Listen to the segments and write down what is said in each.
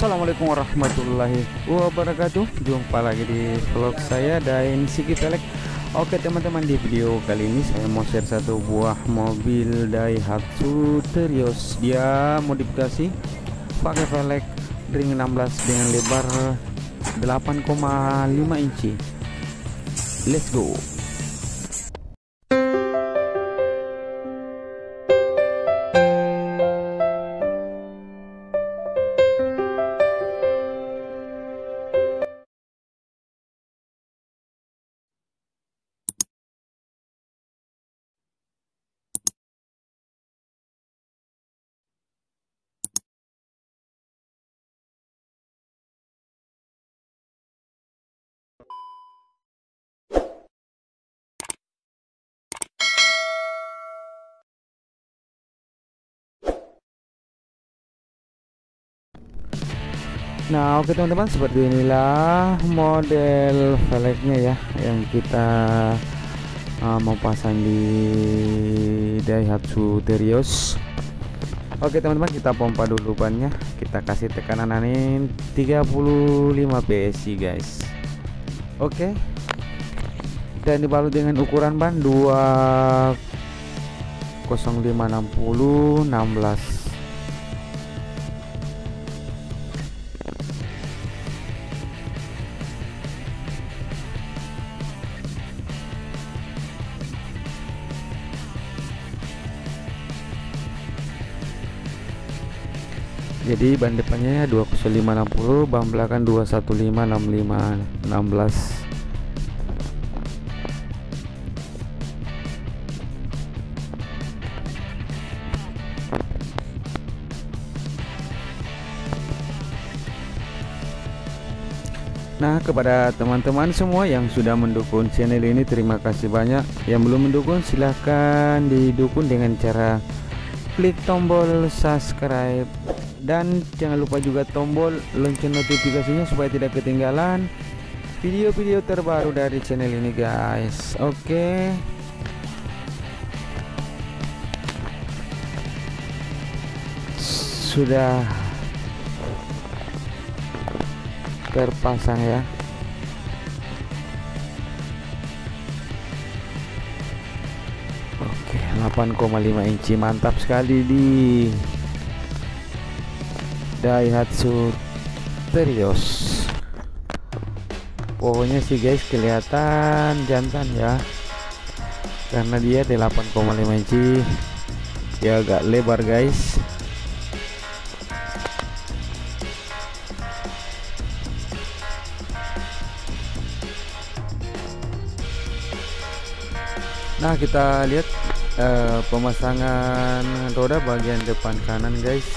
Assalamualaikum warahmatullahi wabarakatuh. Jumpa lagi di vlog saya dan Siki Pelek. Oke teman-teman, di video kali ini saya mau share satu buah mobil Daihatsu Terios. Dia modifikasi pakai velg ring 16 dengan lebar 8,5 inci. Let's go. Nah, oke teman-teman, seperti inilah model velgnya ya yang kita mau pasang di Daihatsu Terios. Oke teman-teman, kita pompa dulu bannya. Kita kasih tekanan angin 35 PSI guys. Oke. Dan dibalut dengan ukuran ban 20560 16. Jadi ban depannya 20560, ban belakang 21565 16. Nah, kepada teman-teman semua yang sudah mendukung channel ini, terima kasih banyak. Yang belum mendukung, silahkan didukung dengan cara klik tombol subscribe. Dan jangan lupa juga tombol lonceng notifikasinya supaya tidak ketinggalan video-video terbaru dari channel ini guys. Oke. Sudah terpasang ya. Oke, 8,5 inci, mantap sekali di Daihatsu Terios. Pokoknya sih guys kelihatan jantan ya, karena dia 8,5 inci, dia agak lebar guys. Nah, kita lihat pemasangan roda bagian depan kanan guys.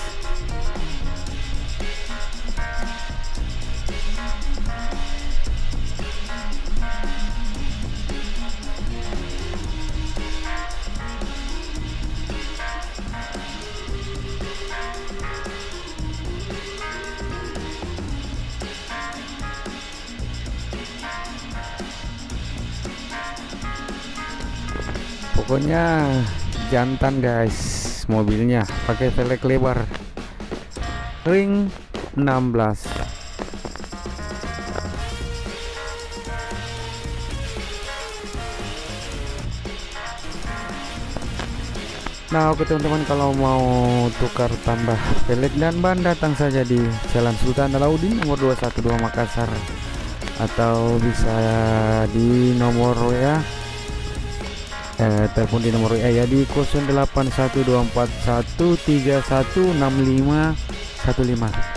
Pokoknya jantan guys, mobilnya pakai velg lebar ring 16. Nah, oke teman-teman, kalau mau tukar tambah velg dan ban, datang saja di Jalan Sultan Alauddin nomor 212 Makassar, atau bisa di nomor WA, telepon di nomor WA ya di 081241316515.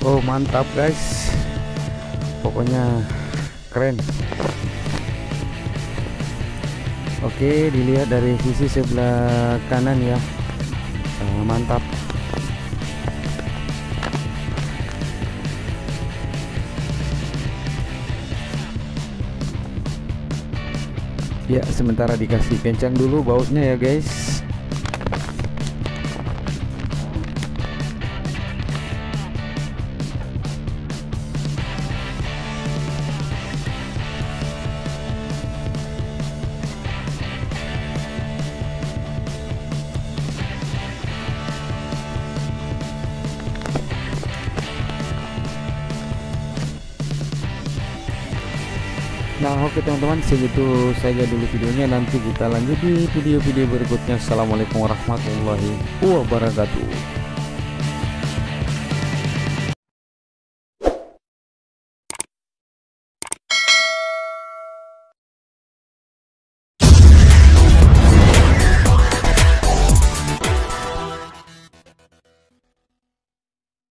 Oh mantap guys, pokoknya keren. Oke, dilihat dari sisi sebelah kanan ya. Mantap. Ya, sementara dikasih kencang dulu bautnya ya guys. Nah oke teman-teman, segitu saja dulu videonya. Nanti kita lanjut di video-video berikutnya. Assalamualaikum warahmatullahi wabarakatuh.